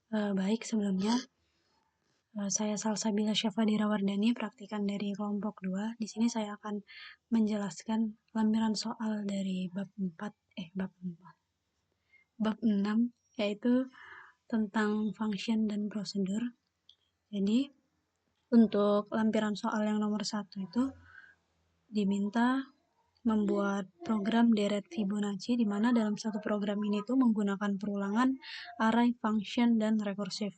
Baik, sebelumnya saya Salsabila Syafadira Wardani, praktikan dari kelompok 2. Di sini saya akan menjelaskan lampiran soal dari bab 6, yaitu tentang function dan prosedur. Jadi, untuk lampiran soal yang nomor 1 itu diminta membuat program deret Fibonacci, di mana dalam satu program ini tuh menggunakan perulangan, array, function, dan rekursif.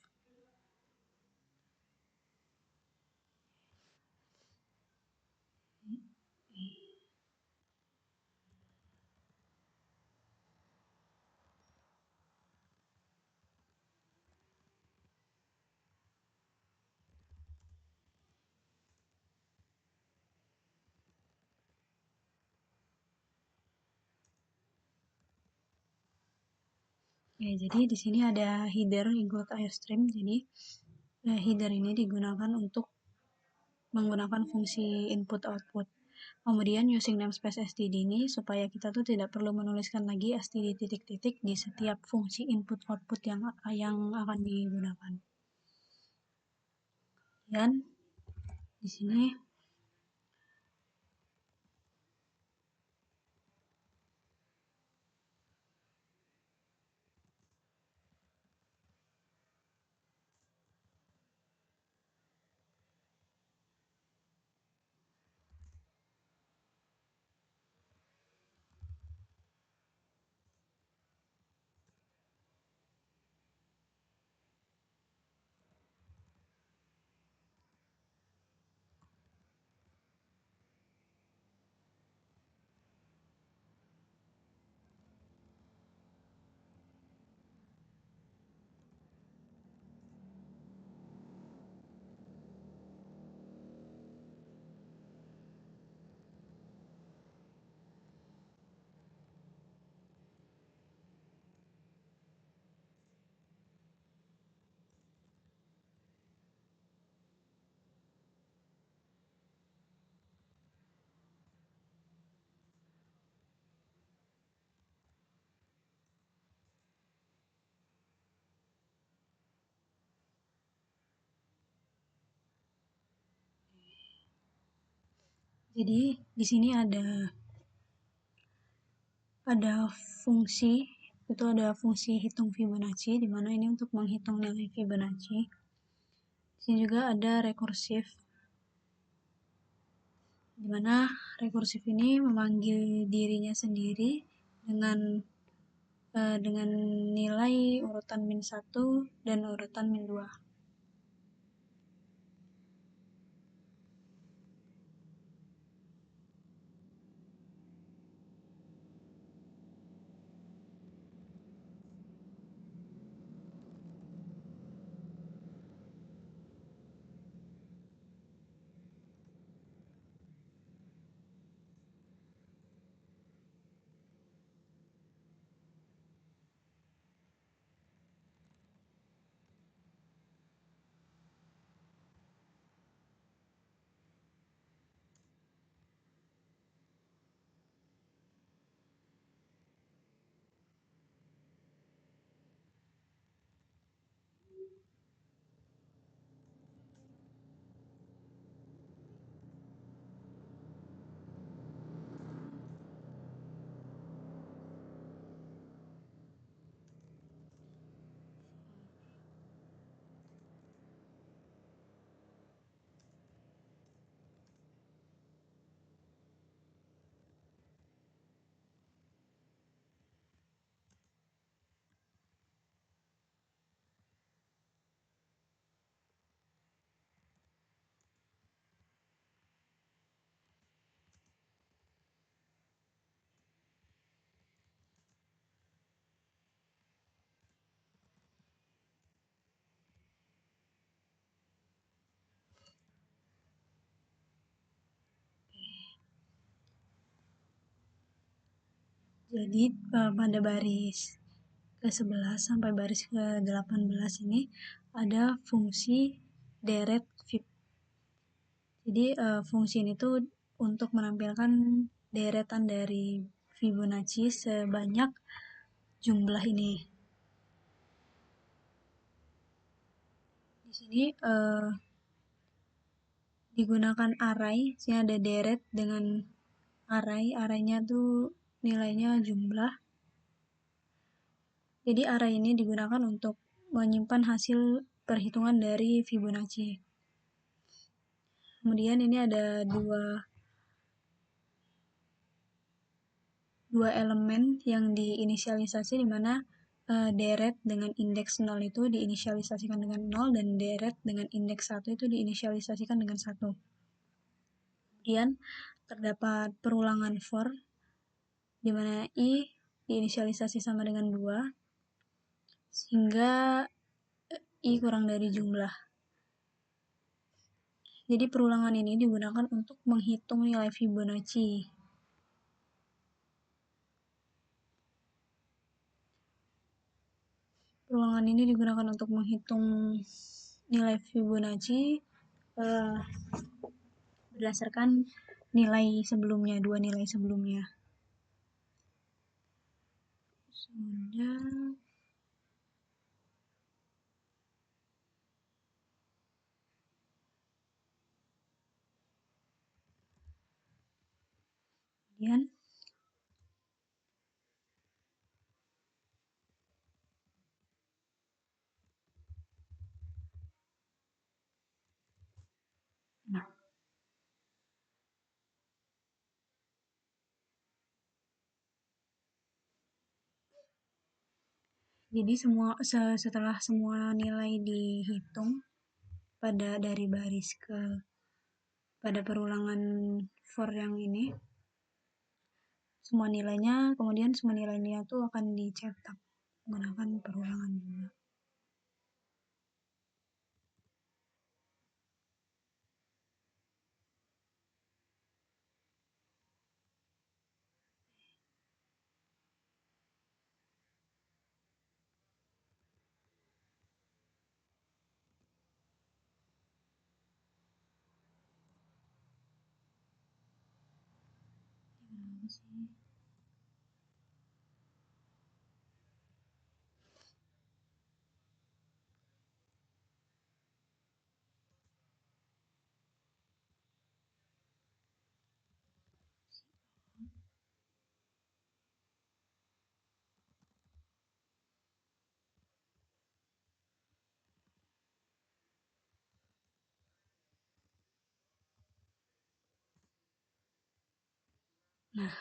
Ya, jadi di sini ada header include airstream. Jadi header ini digunakan untuk menggunakan fungsi input output. Kemudian using namespace std ini supaya kita tuh tidak perlu menuliskan lagi std titik-titik di setiap fungsi input output yang akan digunakan. Dan di sini jadi di sini ada fungsi, itu ada fungsi hitung Fibonacci, di mana ini untuk menghitung nilai Fibonacci. Di sini juga ada rekursif, di mana rekursif ini memanggil dirinya sendiri dengan nilai urutan min 1 dan urutan min 2. Jadi pada baris ke-11 sampai baris ke-18 ini ada fungsi deret Fib. Jadi fungsi ini tuh untuk menampilkan deretan dari Fibonacci sebanyak jumlah ini. sini digunakan array, sini ada deret dengan array, arraynya tuh nilainya jumlah. Jadi array ini digunakan untuk menyimpan hasil perhitungan dari Fibonacci. Kemudian ini ada dua elemen yang diinisialisasi, di mana deret dengan indeks 0 itu diinisialisasikan dengan 0 dan deret dengan indeks 1 itu diinisialisasikan dengan 1. Kemudian terdapat perulangan for, di mana i diinisialisasi sama dengan 2 sehingga i kurang dari jumlah. Jadi perulangan ini digunakan untuk menghitung nilai Fibonacci. Perulangan ini digunakan untuk menghitung nilai Fibonacci berdasarkan nilai sebelumnya, dua nilai sebelumnya. Sudah. Kemudian jadi setelah semua nilai dihitung dari baris pada perulangan for yang ini, kemudian semua nilainya tuh akan dicetak menggunakan perulangan juga. Nah,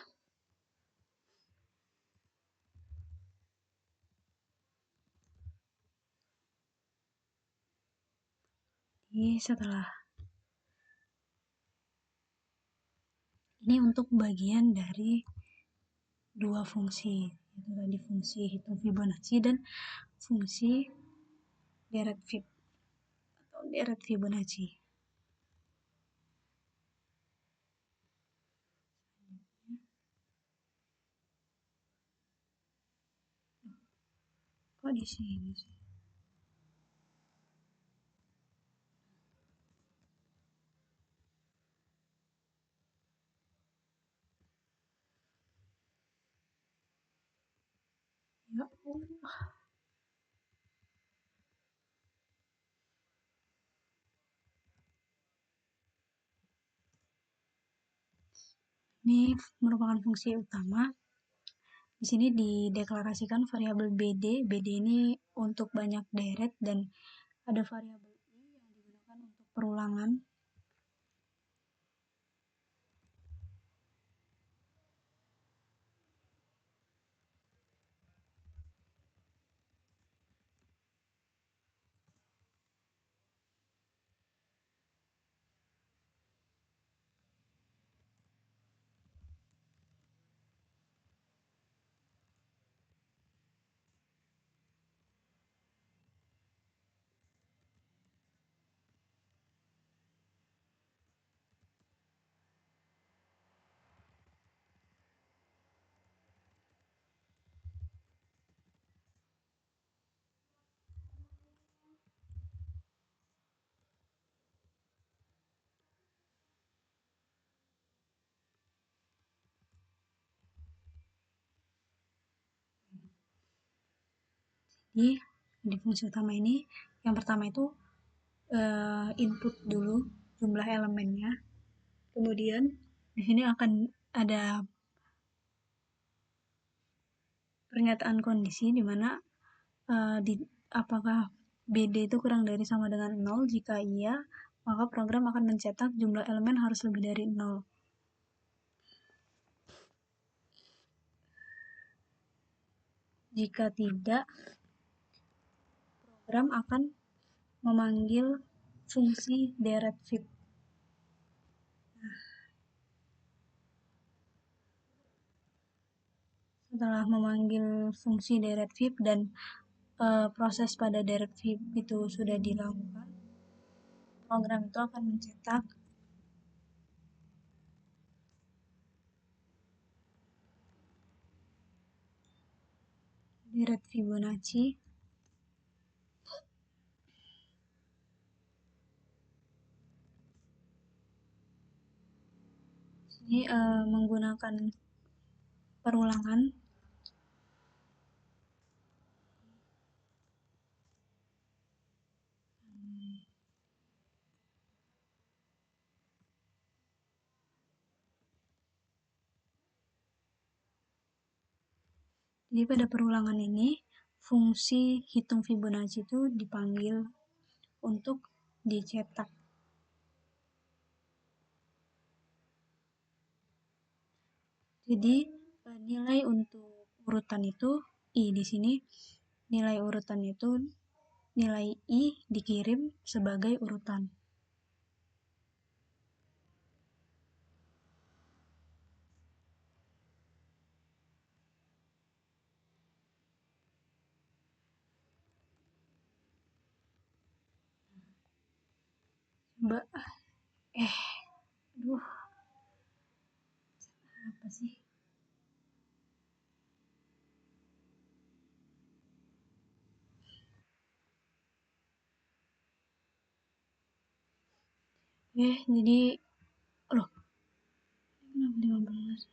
jadi setelah ini untuk bagian dari dua fungsi, itu tadi fungsi hitung Fibonacci dan fungsi deret Fib atau deret Fibonacci. Kok di sini sih? Ya Allah. Ini merupakan fungsi utama. Di sini dideklarasikan variabel BD. BD ini untuk banyak deret dan ada variabel I yang digunakan untuk perulangan. Jadi di fungsi utama ini, yang pertama itu input dulu jumlah elemennya, kemudian di sini akan ada pernyataan kondisi di mana apakah BD itu kurang dari sama dengan 0. Jika iya, maka program akan mencetak jumlah elemen harus lebih dari 0. Jika tidak, program akan memanggil fungsi DirectFib. Setelah memanggil fungsi DirectFib dan proses pada DirectFib itu sudah dilakukan, program itu akan mencetak Direct Fibonacci ini menggunakan perulangan. Jadi pada perulangan ini fungsi hitung Fibonacci itu dipanggil untuk dicetak. Jadi nilai untuk urutan itu I di sini, nilai urutan itu nilai I dikirim sebagai urutan. Coba aduh, apa sih? Jadi loh, kenapa 15?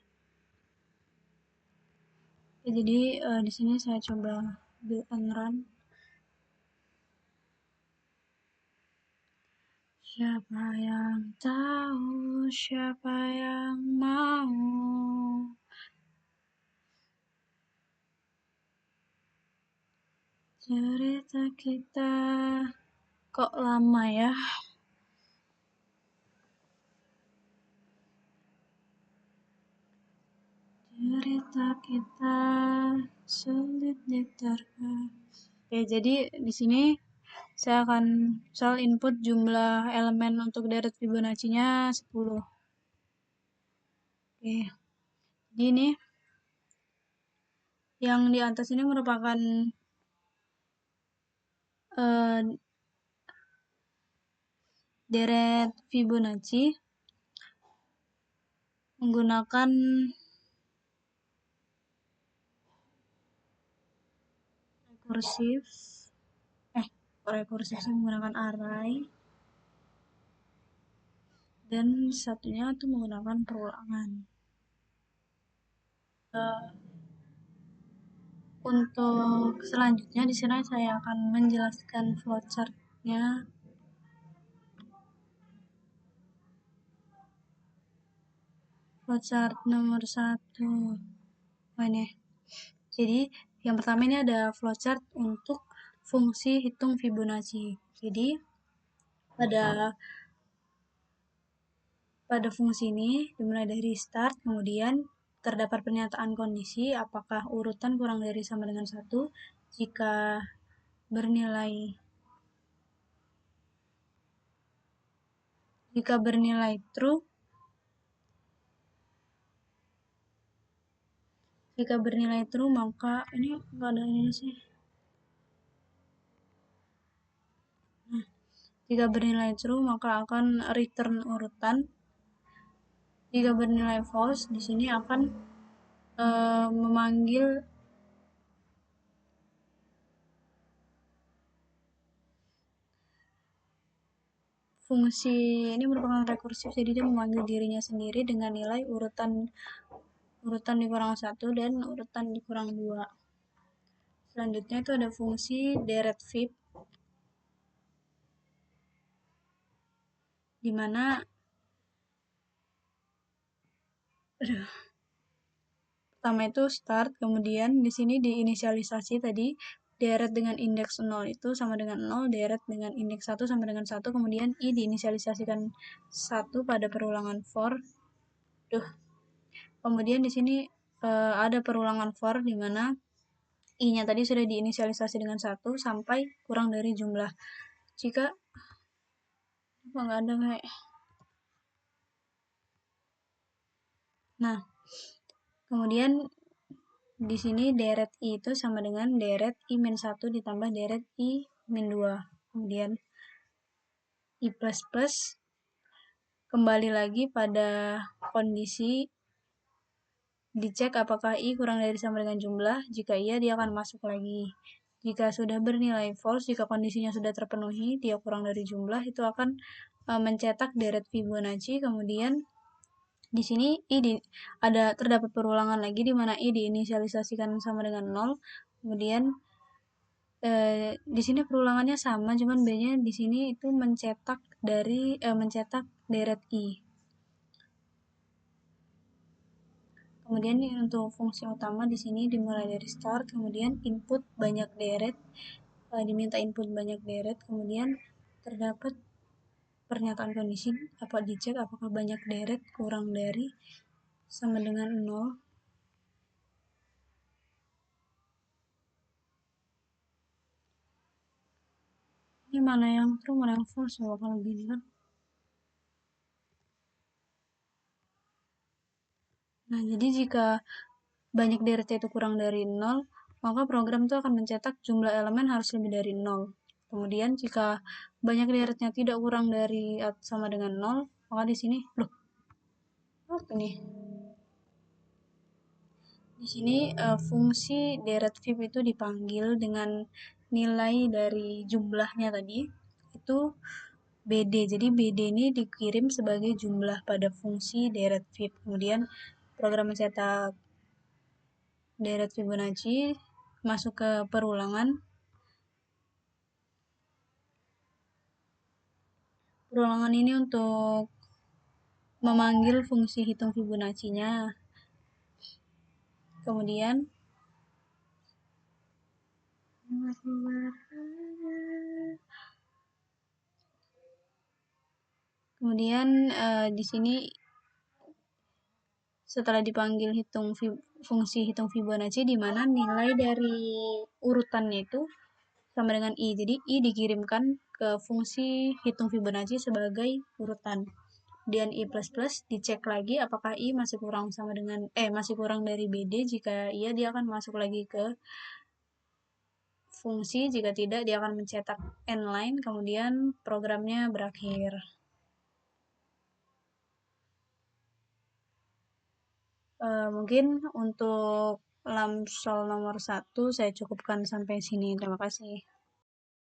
Jadi di sini saya coba build and run. Siapa yang tahu, siapa yang mau? Cerita kita kok lama ya? Cerita kita sulit diterka. Oke, jadi di sini saya akan soal input jumlah elemen untuk deret Fibonacci-nya 10. Oke. Jadi ini yang di atas ini merupakan deret Fibonacci menggunakan rekursif menggunakan array, dan satunya itu menggunakan perulangan. Untuk selanjutnya di sini saya akan menjelaskan flowchart-nya. Flowchart nomor 1. Ini. Jadi yang pertama ini ada flowchart untuk fungsi hitung Fibonacci. Jadi pada fungsi ini dimulai dari start, kemudian terdapat pernyataan kondisi apakah urutan kurang dari sama dengan 1. Jika bernilai true, maka ini enggak ada ini sih. Jika bernilai true, maka akan return urutan. Jika bernilai false, di sini akan memanggil fungsi ini merupakan rekursif, jadi dia memanggil dirinya sendiri dengan nilai urutan dikurang 1 dan urutan dikurang 2. Selanjutnya itu ada fungsi DirectFib. dimana pertama itu start, kemudian di sini diinisialisasi tadi deret dengan indeks 0 itu sama dengan 0, deret dengan indeks 1 sama dengan 1, kemudian i diinisialisasikan 1 pada perulangan for. Kemudian di sini ada perulangan for di mana i-nya tadi sudah diinisialisasi dengan 1 sampai kurang dari jumlah. Jika nggak ada kayak. Nah, kemudian di sini deret i itu sama dengan deret i-1 ditambah deret i-2. Kemudian i plus plus kembali lagi pada kondisi dicek apakah i kurang dari sama dengan jumlah. Jika iya, dia akan masuk lagi. Jika sudah bernilai false, jika kondisinya sudah terpenuhi, dia kurang dari jumlah, itu akan mencetak deret Fibonacci. Kemudian di sini ada terdapat perulangan lagi di mana i diinisialisasikan sama dengan 0. Kemudian di sini perulangannya sama, cuman B-nya di sini itu mencetak deret i. Kemudian untuk fungsi utama di sini dimulai dari start, kemudian input banyak deret, diminta input banyak deret, kemudian terdapat pernyataan kondisi dicek apakah banyak deret kurang dari sama dengan 0. Ini mana yang true, mana yang false ya kalau gini kan. Nah, jadi jika banyak deretnya itu kurang dari 0, maka program itu akan mencetak jumlah elemen harus lebih dari 0. Kemudian jika banyak deretnya tidak kurang dari sama dengan 0, maka di sini apa nih? Di sini fungsi deret fib itu dipanggil dengan nilai dari jumlahnya tadi itu BD. Jadi BD ini dikirim sebagai jumlah pada fungsi deret fib. Kemudian program mencetak deret Fibonacci masuk ke perulangan. Perulangan ini untuk memanggil fungsi hitung Fibonacci-nya. Kemudian di sini setelah dipanggil fungsi hitung Fibonacci di mana nilai dari urutannya itu sama dengan i. Jadi i dikirimkan ke fungsi hitung Fibonacci sebagai urutan. Kemudian i plus plus dicek lagi apakah i masih kurang dari BD. Jika iya, dia akan masuk lagi ke fungsi. Jika tidak, dia akan mencetak n line, kemudian programnya berakhir. Mungkin untuk LAMSOL nomor 1 saya cukupkan sampai sini. Terima kasih.